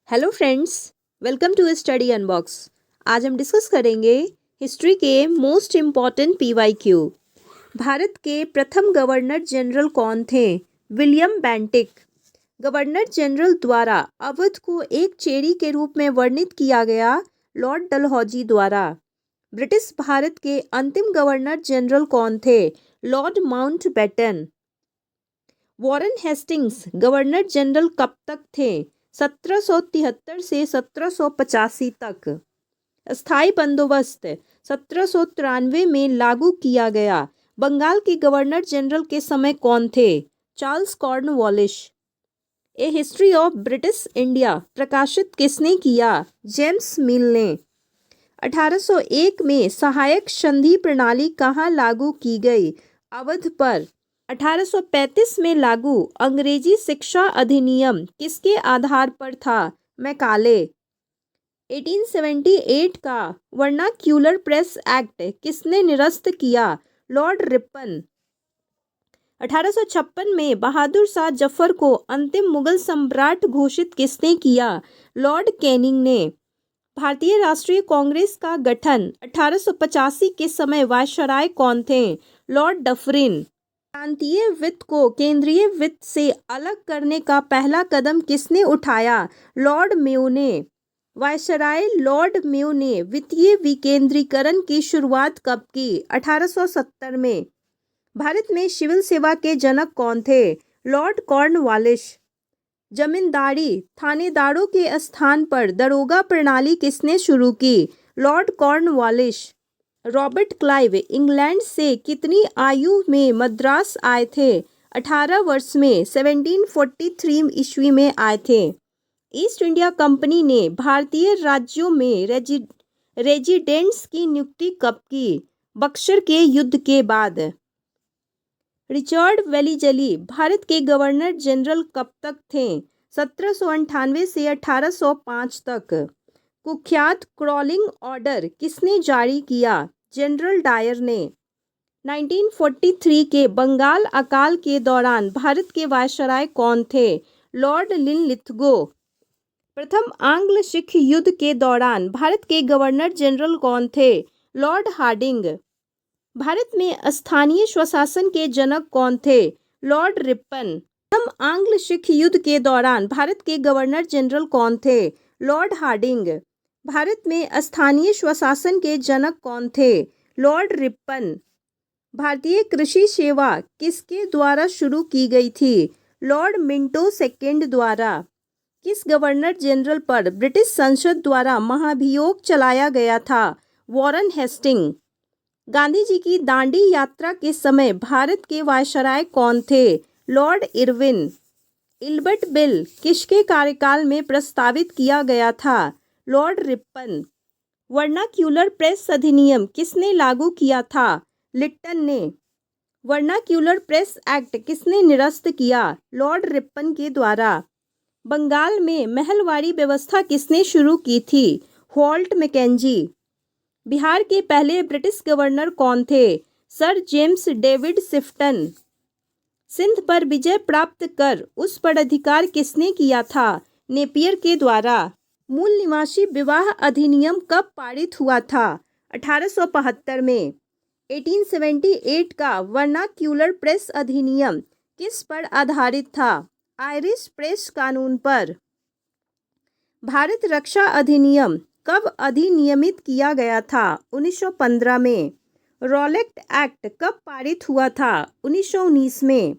Hello friends, welcome to Study Unbox. आज हम discuss करेंगे हिस्ट्री के मोस्ट इम्पॉर्टेंट पीवाईक्यू। भारत के प्रथम गवर्नर जनरल कौन थे? William Bentinck. गवर्नर जनरल द्वारा अवध को एक चेरी के रूप में वर्णित किया गया लॉर्ड डलहौजी द्वारा। ब्रिटिश भारत के अंतिम गवर्नर जनरल कौन थे? Lord Mountbatten. Warren Hastings governor general कब तक थे? 1773 से 1785 तक। स्थायी बंदोबस्त 1793 में लागू किया गया। बंगाल के गवर्नर जनरल के समय कौन थे? Charles Cornwallis. A history of British India प्रकाशित किसने किया? जेम्स मिल ने। 1801 में सहायक संधि प्रणाली कहाँ लागू की गई? अवध पर। 1835 में लागू अंग्रेजी शिक्षा अधिनियम किसके आधार पर था? मैकाले। 1878 का वर्नाक्यूलर प्रेस एक्ट किसने निरस्त किया? Lord Ripon. 1856 में बहादुर शाह जफर को अंतिम मुगल सम्राट घोषित किसने किया? लॉर्ड कैनिंग ने। भारतीय राष्ट्रीय कांग्रेस का गठन 1885 के समय वायसराय कौन थे? Lord Dufferin. प्रांतीय वित्त को केंद्रीय वित्त से अलग करने का पहला कदम किसने उठाया? लॉर्ड मेयो ने। वायसराय लॉर्ड मेयो ने वित्तीय विकेंद्रीकरण की शुरुआत कब की? 1870 में। भारत में सिविल सेवा के जनक कौन थे? Lord Cornwallis. जमींदारी थानेदारों के स्थान पर दरोगा प्रणाली किसने शुरू की? Lord Cornwallis. Robert Clive England से कितनी आयु में मद्रास आए थे? 18 वर्ष में 1743 ईस्वी में आए थे। ईस्ट इंडिया कंपनी ने भारतीय राज्यों में रेजिडेंट्स की नियुक्ति कब की? बक्सर के युद्ध के बाद। रिचर्ड वेलीजली भारत के गवर्नर जनरल कब तक थे? 1798 से 1805 तक। कुख्यात क्रॉलिंग ऑर्डर किसने जारी किया? जनरल डायर ने। 1943 के बंगाल अकाल के दौरान भारत के वायसराय कौन थे? Lord Linlithgow. प्रथम आंग्ल सिख युद्ध के दौरान भारत के गवर्नर जनरल कौन थे? Lord Hardinge. भारत में स्थानीय स्वशासन के जनक कौन थे? Lord Ripon. प्रथम आंग्ल सिख युद्ध के दौरान भारत के गवर्नर जनरल कौन थे? Lord Hardinge. भारत में स्थानीय स्वशासन के जनक कौन थे? Lord Ripon. भारतीय कृषि सेवा किसके द्वारा शुरू की गई थी? लॉर्ड मिंटो सेकेंड द्वारा। किस गवर्नर जनरल पर ब्रिटिश संसद द्वारा महाभियोग चलाया गया था? Warren Hasting. गांधी जी की दांडी यात्रा के समय भारत के वायसराय कौन थे? Lord Irwin. इल्बर्ट बिल किसके कार्यकाल में प्रस्तावित किया गया था? Lord Ripon. वर्नाक्यूलर प्रेस अधिनियम किसने लागू किया था? लिट्टन ने। वर्नाक्यूलर प्रेस एक्ट किसने निरस्त किया? लॉर्ड रिपन के द्वारा। बंगाल में महलवाड़ी व्यवस्था किसने शुरू की थी? Holt Mackenzie. बिहार के पहले ब्रिटिश गवर्नर कौन थे? Sir James David Sifton. Sindh पर विजय प्राप्त कर उस पर अधिकार किसने किया था? नेपियर के द्वारा। मूल निवासी विवाह अधिनियम कब पारित हुआ था? 1875 में। 1878 का वर्नाक्यूलर प्रेस अधिनियम किस पर आधारित था? आयरिश प्रेस कानून पर। भारत रक्षा अधिनियम कब अधिनियमित किया गया था? 1915 में। रॉलेट एक्ट कब पारित हुआ था? 1919 में।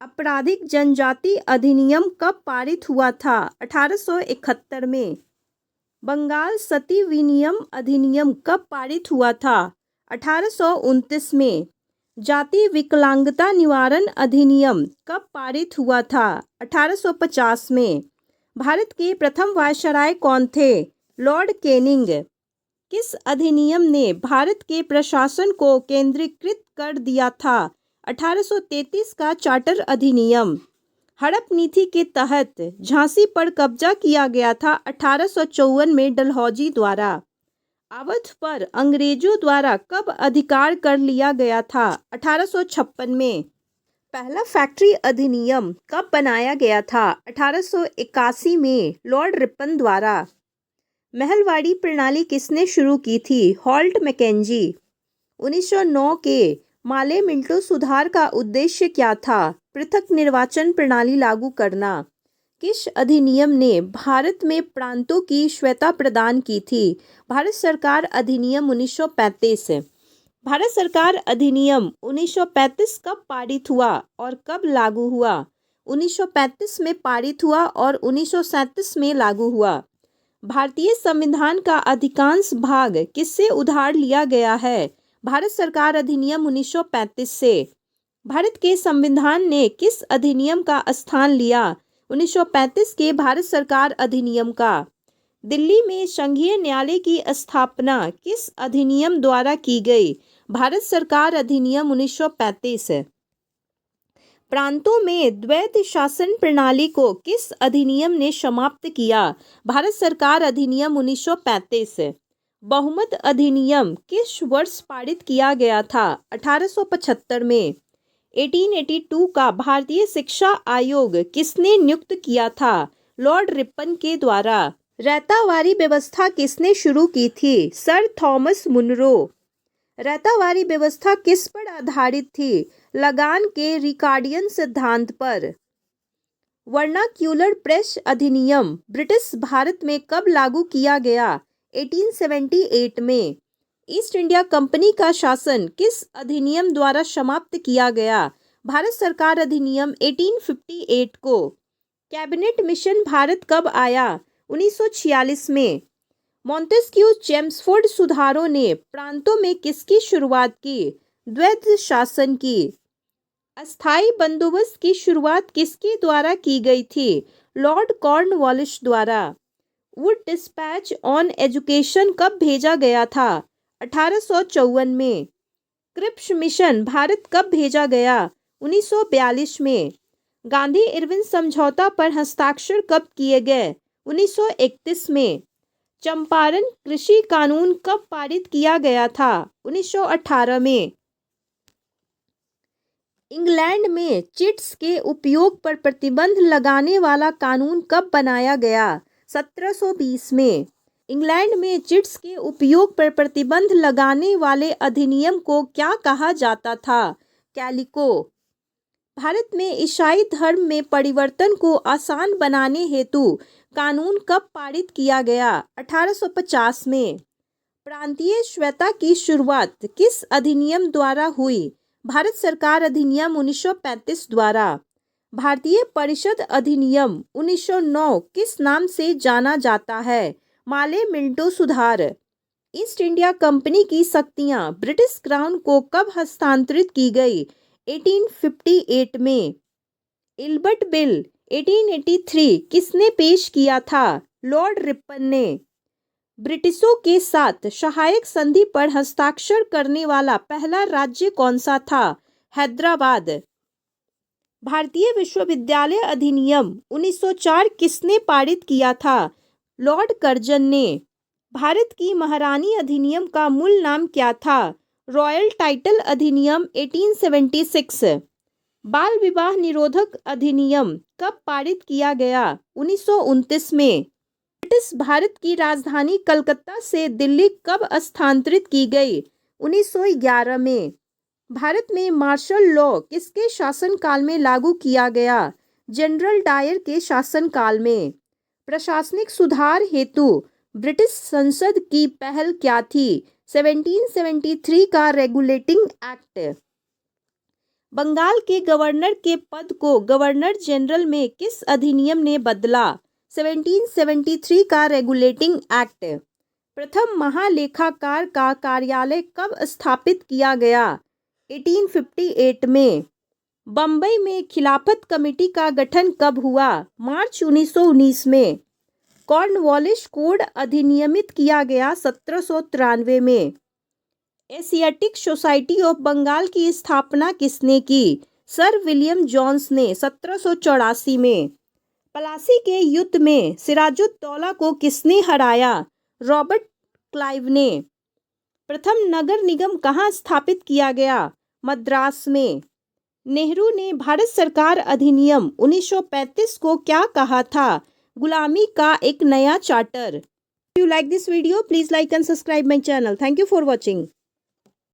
आपराधिक जनजाति अधिनियम कब पारित हुआ था? 1871 में। बंगाल सती विनियम अधिनियम कब पारित हुआ था? 1829 में। जाति विकलांगता निवारण अधिनियम कब पारित हुआ था? 1850 में। भारत के प्रथम वायसराय कौन थे? Lord Canning. किस अधिनियम ने भारत के प्रशासन को केंद्रीकृत कर दिया था? 1833 का चार्टर अधिनियम। हड़प नीति के तहत झांसी पर कब्जा किया गया था 1854 में डलहौजी द्वारा। अवध पर अंग्रेजों द्वारा कब अधिकार कर लिया गया था? 1856 में। पहला फैक्ट्री अधिनियम कब बनाया गया था? 1881 में लॉर्ड रिपन द्वारा। महलवाड़ी प्रणाली किसने शुरू की थी? Holt Mackenzie. 1909 के माले मिंटो सुधार का उद्देश्य क्या था? पृथक निर्वाचन प्रणाली लागू करना। किस अधिनियम ने भारत में प्रांतों की श्वेता प्रदान की थी? भारत सरकार अधिनियम 1935। भारत सरकार अधिनियम 1935 कब पारित हुआ और कब लागू हुआ? 1935 में पारित हुआ और 1937 में लागू हुआ। भारतीय संविधान का अधिकांश भाग किससे उधार लिया गया है? भारत सरकार अधिनियम 1935 से। भारत के संविधान ने किस अधिनियम का स्थान लिया? 1935 के भारत सरकार अधिनियम का। दिल्ली में संघीय न्यायालय की स्थापना किस अधिनियम द्वारा की गई? भारत सरकार अधिनियम 1935। प्रांतों में द्वैध शासन प्रणाली को किस अधिनियम ने समाप्त किया? भारत सरकार अधिनियम 1935। बहुमत अधिनियम किस वर्ष पारित किया गया था? 1875 में। 1882 का भारतीय शिक्षा आयोग किसने नियुक्त किया था? लॉर्ड रिपन के द्वारा। रैतावारी व्यवस्था किसने शुरू की थी? Sir Thomas Munro. रैतावारी व्यवस्था किस पर आधारित थी? लगान के रिकार्डियन सिद्धांत पर। वर्नाक्यूलर प्रेस अधिनियम ब्रिटिश भारत में कब लागू किया गया? 1878 में। ईस्ट इंडिया कंपनी का शासन किस अधिनियम द्वारा समाप्त किया गया? भारत सरकार अधिनियम 1858 को। कैबिनेट मिशन भारत कब आया? 1946 में। मॉन्टेस्क्यू चेम्सफोर्ड सुधारों ने प्रांतों में किसकी शुरुआत की? द्वैध शासन की। अस्थायी बंदोबस्त की शुरुआत किसके द्वारा की गई थी? लॉर्ड कॉर्नवालिस द्वारा। वुड डिस्पैच ऑन एजुकेशन कब भेजा गया था? 1854 में। क्रिप्स मिशन भारत कब भेजा गया? 1942 में। गांधी इरविन समझौता पर हस्ताक्षर कब किए गए? 1931 में। चंपारण कृषि कानून कब पारित किया गया था? 1918 में। इंग्लैंड में चिट्स के उपयोग पर प्रतिबंध लगाने वाला कानून कब बनाया गया? 1720 में। इंग्लैंड में चिट्स के उपयोग पर प्रतिबंध लगाने वाले अधिनियम को क्या कहा जाता था? कैलिको। भारत में ईसाई धर्म में परिवर्तन को आसान बनाने हेतु कानून कब पारित किया गया? 1850 में। प्रांतीय श्वेता की शुरुआत किस अधिनियम द्वारा हुई? भारत सरकार अधिनियम 1935 द्वारा। भारतीय परिषद अधिनियम 1909 किस नाम से जाना जाता है? माले मिंटो सुधार। ईस्ट इंडिया कंपनी की शक्तियां ब्रिटिश क्राउन को कब हस्तांतरित की गई? 1858 में। इल्बर्ट बिल 1883 किसने पेश किया था? लॉर्ड रिपन ने। ब्रिटिशों के साथ सहायक संधि पर हस्ताक्षर करने वाला पहला राज्य कौन सा था? हैदराबाद। भारतीय विश्वविद्यालय अधिनियम 1904 किसने पारित किया था? लॉर्ड कर्जन ने। भारत की महारानी अधिनियम का मूल नाम क्या था? रॉयल टाइटल अधिनियम 1876। बाल विवाह निरोधक अधिनियम कब पारित किया गया? 1929 में। ब्रिटिश भारत की राजधानी कलकत्ता से दिल्ली कब स्थानांतरित की गई? 1911 में। भारत में मार्शल लॉ किसके शासनकाल में लागू किया गया? जनरल डायर के शासनकाल में। प्रशासनिक सुधार हेतु ब्रिटिश संसद की पहल क्या थी? 1773 का रेगुलेटिंग एक्ट। बंगाल के गवर्नर के पद को गवर्नर जनरल में किस अधिनियम ने बदला? 1773 का रेगुलेटिंग एक्ट। प्रथम महालेखाकार का कार्यालय कब स्थापित किया गया? 1858 में। बम्बई में खिलाफत कमेटी का गठन कब हुआ? मार्च 1919 में। कॉर्नवालिस कोड अधिनियमित किया गया 1793 में। एशियाटिक सोसाइटी ऑफ बंगाल की स्थापना किसने की? सर विलियम जोन्स ने 1784 में। पलासी के युद्ध में सिराजुद्दौला को किसने हराया? रॉबर्ट क्लाइव ने। प्रथम नगर निगम कहाँ स्थापित किया गया? मद्रास में। नेहरू ने भारत सरकार अधिनियम 1935 को क्या कहा था? गुलामी का एक नया charter. If you like this video, please like and subscribe my channel. Thank you for watching.